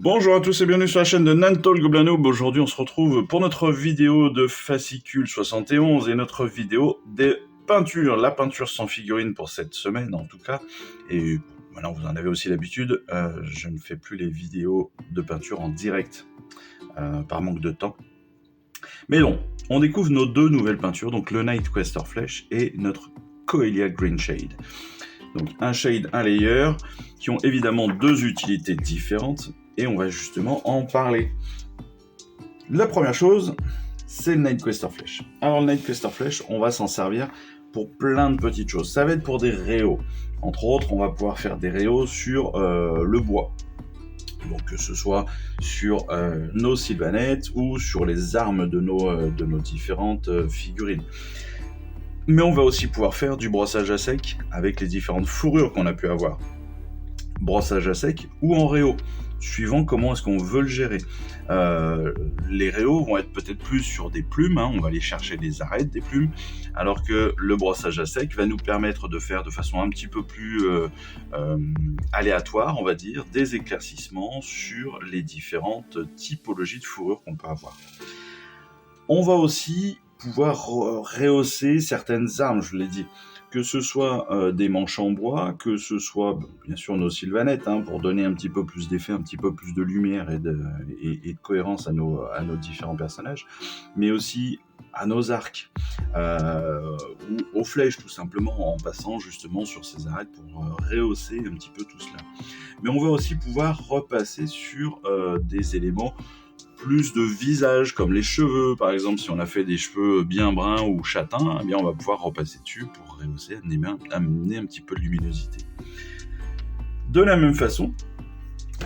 Bonjour à tous et bienvenue sur la chaîne de Nantol Goblinoob. Aujourd'hui on se retrouve pour notre vidéo de Fascicule 71 et notre vidéo des peintures. La peinture sans figurine pour cette semaine en tout cas. Et maintenant vous en avez aussi l'habitude, je ne fais plus les vidéos de peinture en direct par manque de temps. Mais bon, on découvre nos deux nouvelles peintures, donc le Nightquester Flèche et notre Coelia Green Shade. Donc un shade, un layer, qui ont évidemment deux utilités différentes, et on va justement en parler. La première chose, c'est le Nightquester Flèche. Alors le Nightquester Flèche, on va s'en servir pour plein de petites choses. Ça va être pour des réaux. Entre autres, on va pouvoir faire des réaux sur le bois. Donc que ce soit sur nos sylvanettes ou sur les armes de nos différentes figurines. Mais on va aussi pouvoir faire du brossage à sec avec les différentes fourrures qu'on a pu avoir. Brossage à sec ou en réau, suivant comment est-ce qu'on veut le gérer. Les réaux vont être peut-être plus sur des plumes, on va aller chercher les arêtes des plumes, alors que le brossage à sec va nous permettre de faire de façon un petit peu plus aléatoire, on va dire, des éclaircissements sur les différentes typologies de fourrures qu'on peut avoir. On va aussi pouvoir rehausser certaines armes, je l'ai dit, que ce soit des manches en bois, que ce soit bien sûr nos sylvanettes, pour donner un petit peu plus d'effet, un petit peu plus de lumière et de cohérence à nos différents personnages, mais aussi à nos arcs, ou aux flèches tout simplement, en passant justement sur ces arêtes pour rehausser un petit peu tout cela. Mais on va aussi pouvoir repasser sur des éléments plus de visage, comme les cheveux, par exemple, si on a fait des cheveux bien bruns ou châtains, eh bien on va pouvoir repasser dessus pour rehausser, amener un petit peu de luminosité. De la même façon,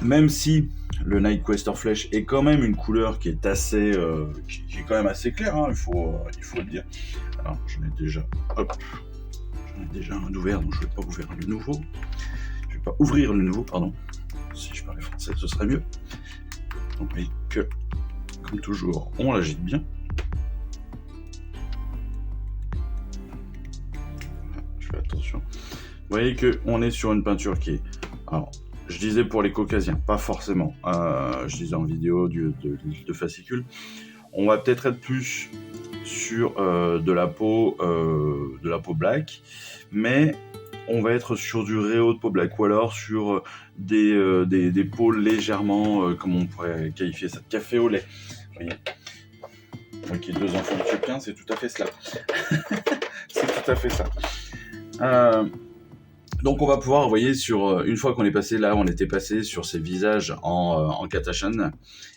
même si le Nightquester Flèche est quand même une couleur qui est assez, qui est quand même assez claire, il faut le dire. Alors j'en ai déjà un ouvert, donc je ne vais pas ouvrir le nouveau. Je vais pas ouvrir le nouveau, pardon. Si je parlais français, ce serait mieux. Donc, mais que, comme toujours, on l'agite bien. Je fais attention. Vous voyez qu'on est sur une peinture qui est... Alors, je disais pour les caucasiens, pas forcément. Je disais en vidéo de fascicule. On va peut-être être plus sur de la peau black, mais on va être sur du réau de peau black, ou alors sur des peaux légèrement, comment on pourrait qualifier ça, de café au lait. Vous voyez, moi qui ai 2 enfants éthiopiens, c'est tout à fait cela. C'est tout à fait ça. Donc on va pouvoir, vous voyez, une fois qu'on est passé là, on était passé sur ces visages en Katashan,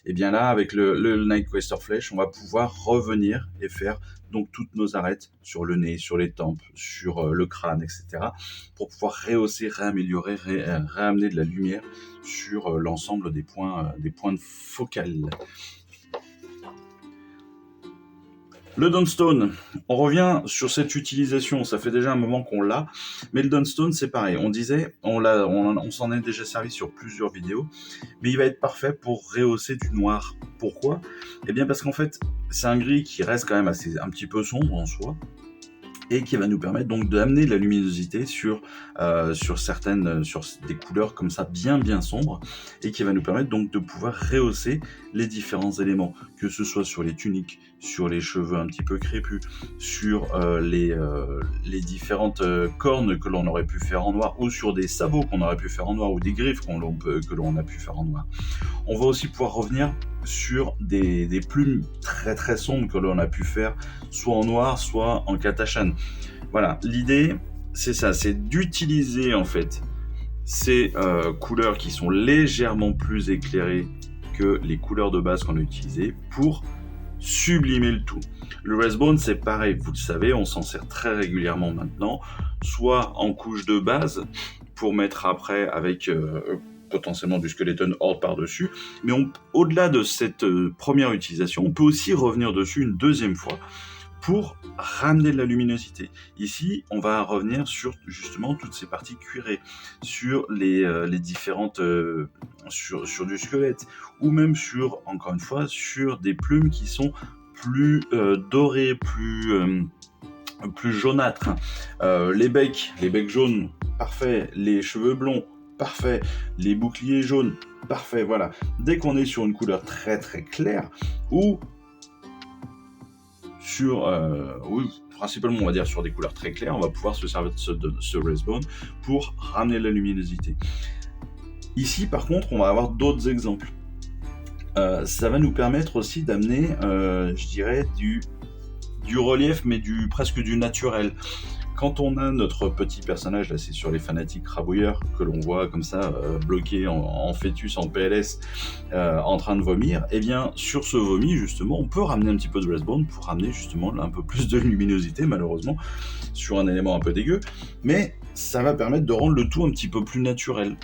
et bien là, avec le Nightquester Flèche, on va pouvoir revenir et faire donc toutes nos arêtes sur le nez, sur les tempes, sur le crâne, etc. pour pouvoir rehausser, réaméliorer, réamener de la lumière sur l'ensemble des points de focale. Le Dawnstone, on revient sur cette utilisation, ça fait déjà un moment qu'on l'a, mais le Dawnstone c'est pareil, on s'en est déjà servi sur plusieurs vidéos, mais il va être parfait pour rehausser du noir. Pourquoi ? Eh bien parce qu'en fait, c'est un gris qui reste quand même un petit peu sombre en soi, et qui va nous permettre donc d'amener de la luminosité sur des couleurs comme ça bien sombres, et qui va nous permettre donc de pouvoir rehausser les différents éléments, que ce soit sur les tuniques, sur les cheveux un petit peu crépus, sur les différentes cornes que l'on aurait pu faire en noir, ou sur des sabots qu'on aurait pu faire en noir, ou des griffes que l'on a pu faire en noir. On va aussi pouvoir revenir sur des plumes très sombres que l'on a pu faire soit en noir, soit en Katashan. Voilà, l'idée c'est ça, c'est d'utiliser en fait ces couleurs qui sont légèrement plus éclairées que les couleurs de base qu'on a utilisées pour sublimer le tout. Le Wraithbone c'est pareil, vous le savez, on s'en sert très régulièrement maintenant, soit en couche de base pour mettre après avec potentiellement du Skeleton Horde par-dessus, mais au-delà de cette première utilisation, on peut aussi revenir dessus une deuxième fois pour ramener de la luminosité. Ici, on va revenir sur justement toutes ces parties cuirées, sur les différentes, sur du squelette, ou même encore une fois, sur des plumes qui sont plus dorées, plus jaunâtres. Les becs jaunes, parfait. Les cheveux blonds, parfait. Les boucliers jaunes, parfait, voilà. Dès qu'on est sur une couleur très très claire, ou sur, oui, principalement on va dire sur des couleurs très claires, on va pouvoir se servir de ce Resbone pour ramener la luminosité. Ici par contre on va avoir d'autres exemples. Ça va nous permettre aussi d'amener, je dirais, du relief, mais presque du naturel. Quand on a notre petit personnage, là c'est sur les fanatiques rabouilleurs, que l'on voit comme ça, bloqué en fœtus, en PLS, en train de vomir, et bien sur ce vomi justement, on peut ramener un petit peu de Resbone pour ramener justement un peu plus de luminosité, malheureusement, sur un élément un peu dégueu, mais ça va permettre de rendre le tout un petit peu plus naturel.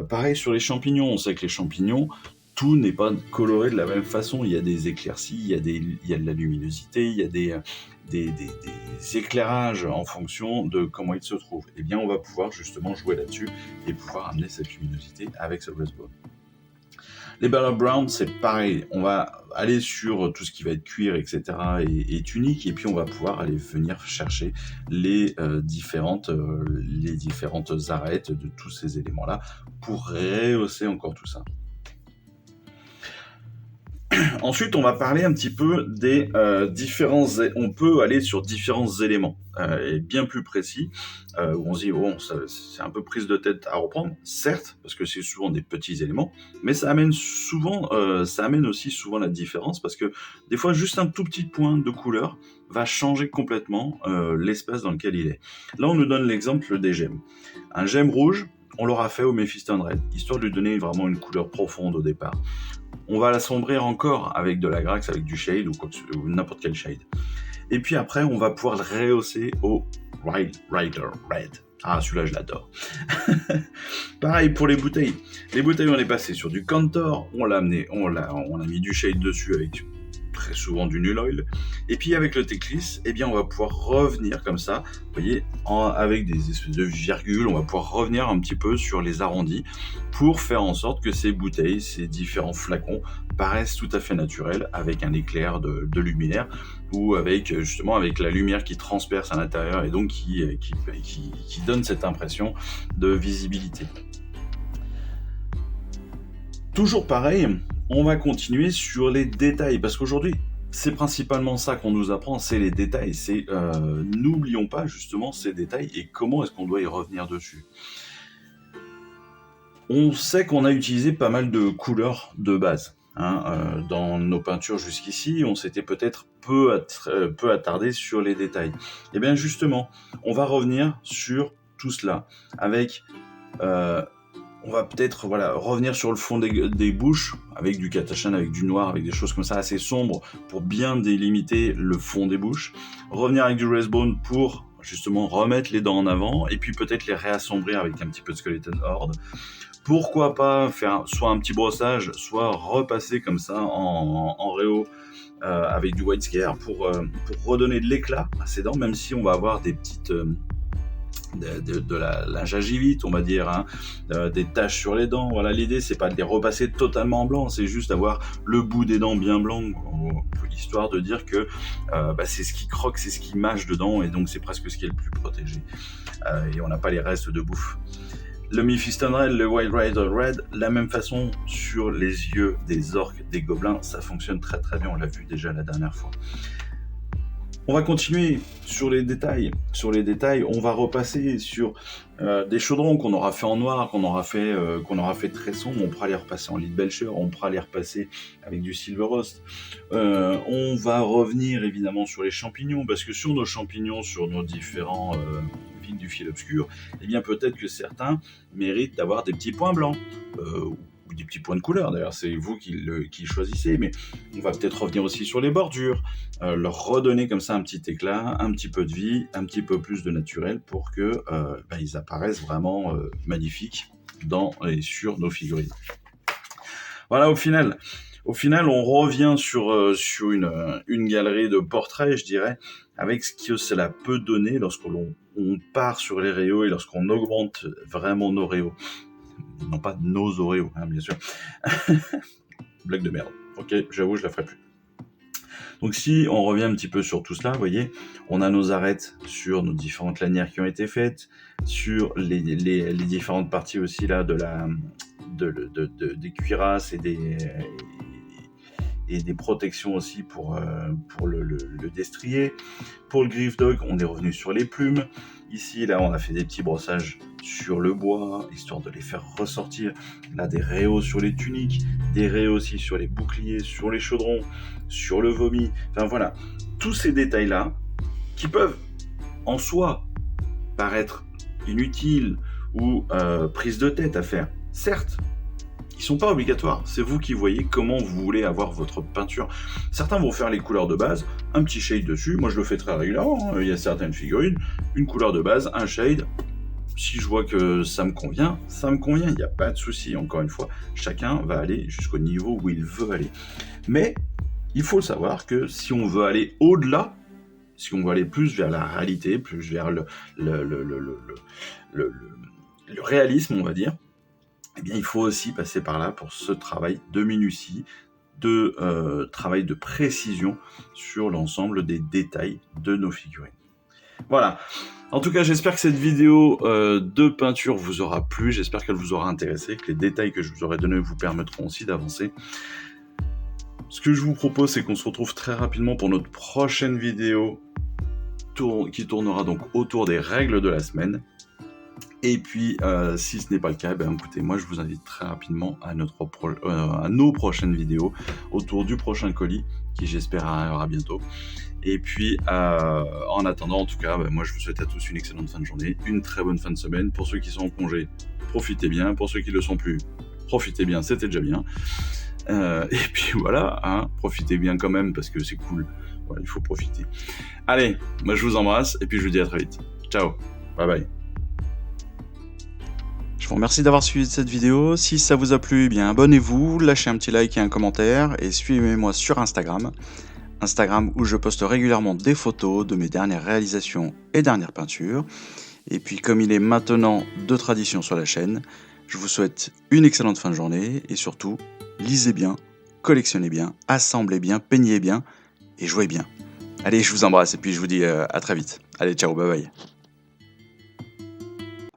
Pareil sur les champignons, on sait que les champignons, tout n'est pas coloré de la même façon. Il y a des éclaircies, il y a de la luminosité, il y a des éclairages en fonction de comment ils se trouvent. Eh bien, on va pouvoir justement jouer là-dessus et pouvoir amener cette luminosité avec ce Resbone. Les Battle Brown, c'est pareil. On va aller sur tout ce qui va être cuir, etc. et tunique, et puis on va pouvoir aller venir chercher les différentes arêtes de tous ces éléments-là pour rehausser encore tout ça. Ensuite, on va parler un petit peu des différents... On peut aller sur différents éléments, et bien plus précis, où on se dit, bon, c'est un peu prise de tête à reprendre, certes, parce que c'est souvent des petits éléments, mais ça amène aussi souvent la différence, parce que des fois, juste un tout petit point de couleur va changer complètement l'espace dans lequel il est. Là, on nous donne l'exemple des gemmes. Un gemme rouge, on l'aura fait au Mephiston Red, histoire de lui donner vraiment une couleur profonde au départ. On va l'assombrir encore avec de la Grax, avec du shade ou n'importe quel shade. Et puis après, on va pouvoir le rehausser au Rider Red. Ah, celui-là, je l'adore. Pareil pour les bouteilles. Les bouteilles, on est passé sur du Cantor, on a mis du shade dessus avec très souvent du Null Oil. Et puis avec le Teclis, eh bien, on va pouvoir revenir comme ça, vous voyez, avec des espèces de virgules, on va pouvoir revenir un petit peu sur les arrondis pour faire en sorte que ces bouteilles, ces différents flacons paraissent tout à fait naturels avec un éclair de luminaire ou avec la lumière qui transperce à l'intérieur et donc qui donne cette impression de visibilité. Toujours pareil, on va continuer sur les détails, parce qu'aujourd'hui, c'est principalement ça qu'on nous apprend, c'est les détails. N'oublions pas justement ces détails et comment est-ce qu'on doit y revenir dessus. On sait qu'on a utilisé pas mal de couleurs de base dans nos peintures jusqu'ici. On s'était peut-être peu attardé sur les détails. Et bien justement, on va revenir sur tout cela avec... on va peut-être revenir sur le fond des bouches avec du Katachan, avec du noir, avec des choses comme ça assez sombres pour bien délimiter le fond des bouches. Revenir avec du Resbone pour justement remettre les dents en avant et puis peut-être les réassombrir avec un petit peu de Skeleton Horde. Pourquoi pas faire soit un petit brossage, soit repasser comme ça en réo avec du White Scare pour redonner de l'éclat à ces dents, même si on va avoir des petites... de la gingivite, on va dire, des taches sur les dents. Voilà, l'idée c'est pas de les repasser totalement en blanc, c'est juste d'avoir le bout des dents bien blanc, histoire de dire que c'est ce qui croque, c'est ce qui mâche dedans, et donc c'est presque ce qui est le plus protégé. Et on n'a pas les restes de bouffe. Le Mephiston Red, le Wild Rider Red, la même façon sur les yeux des orques, des gobelins, ça fonctionne très très bien, on l'a vu déjà la dernière fois. On va continuer sur les détails. Sur les détails, on va repasser sur des chaudrons qu'on aura fait en noir, qu'on aura fait très sombre. On pourra les repasser en Lead Belcher, on pourra les repasser avec du Silver Rust. On va revenir évidemment sur les champignons, parce que sur nos champignons, sur nos différents villes du fil obscur, eh bien peut-être que certains méritent d'avoir des petits points blancs. Ou des petits points de couleur, d'ailleurs c'est vous qui choisissez, mais on va peut-être revenir aussi sur les bordures, leur redonner comme ça un petit éclat, un petit peu de vie, un petit peu plus de naturel pour que ils apparaissent vraiment magnifiques sur nos figurines. Voilà, au final on revient sur une galerie de portraits, je dirais, avec ce que cela peut donner lorsqu'on part sur les réaux et lorsqu'on augmente vraiment nos réaux. Non pas nos Oreos, bien sûr. Blague de merde. Ok, j'avoue, je la ferai plus. Donc si on revient un petit peu sur tout cela, vous voyez, on a nos arêtes sur nos différentes lanières qui ont été faites, sur les différentes parties aussi là des cuirasses et des protections aussi pour le destrier. Pour le griffe dog, on est revenu sur les plumes. Ici, là, on a fait des petits brossages sur le bois, histoire de les faire ressortir. Là, des rayos sur les tuniques, des rayos aussi sur les boucliers, sur les chaudrons, sur le vomi. Enfin voilà, tous ces détails-là qui peuvent en soi paraître inutiles ou prise de tête à faire. Certes, ils sont pas obligatoires, c'est vous qui voyez comment vous voulez avoir votre peinture. Certains vont faire les couleurs de base, un petit shade dessus, moi je le fais très régulièrement, il y a certaines figurines, une couleur de base, un shade, si je vois que ça me convient, il n'y a pas de souci, encore une fois, chacun va aller jusqu'au niveau où il veut aller. Mais il faut savoir que si on veut aller au-delà, si on veut aller plus vers la réalité, plus vers le réalisme, on va dire, eh bien, il faut aussi passer par là pour ce travail de minutie, de travail de précision sur l'ensemble des détails de nos figurines. Voilà. En tout cas, j'espère que cette vidéo de peinture vous aura plu, j'espère qu'elle vous aura intéressé, que les détails que je vous aurai donnés vous permettront aussi d'avancer. Ce que je vous propose, c'est qu'on se retrouve très rapidement pour notre prochaine vidéo qui tournera donc autour des règles de la semaine. Et puis, si ce n'est pas le cas, écoutez, moi je vous invite très rapidement à nos prochaines vidéos autour du prochain colis qui j'espère arrivera bientôt. Et puis, en attendant, en tout cas, moi je vous souhaite à tous une excellente fin de journée, une très bonne fin de semaine. Pour ceux qui sont en congé, profitez bien. Pour ceux qui ne le sont plus, profitez bien, c'était déjà bien. Et puis voilà, hein, profitez bien quand même parce que c'est cool. Voilà, il faut profiter. Allez, moi je vous embrasse et puis je vous dis à très vite. Ciao, bye bye. Je vous remercie d'avoir suivi cette vidéo. Si ça vous a plu, eh bien abonnez-vous, lâchez un petit like et un commentaire et suivez-moi sur Instagram. Instagram où je poste régulièrement des photos de mes dernières réalisations et dernières peintures. Et puis comme il est maintenant de tradition sur la chaîne, je vous souhaite une excellente fin de journée et surtout, lisez bien, collectionnez bien, assemblez bien, peignez bien et jouez bien. Allez, je vous embrasse et puis je vous dis à très vite. Allez, ciao, bye bye.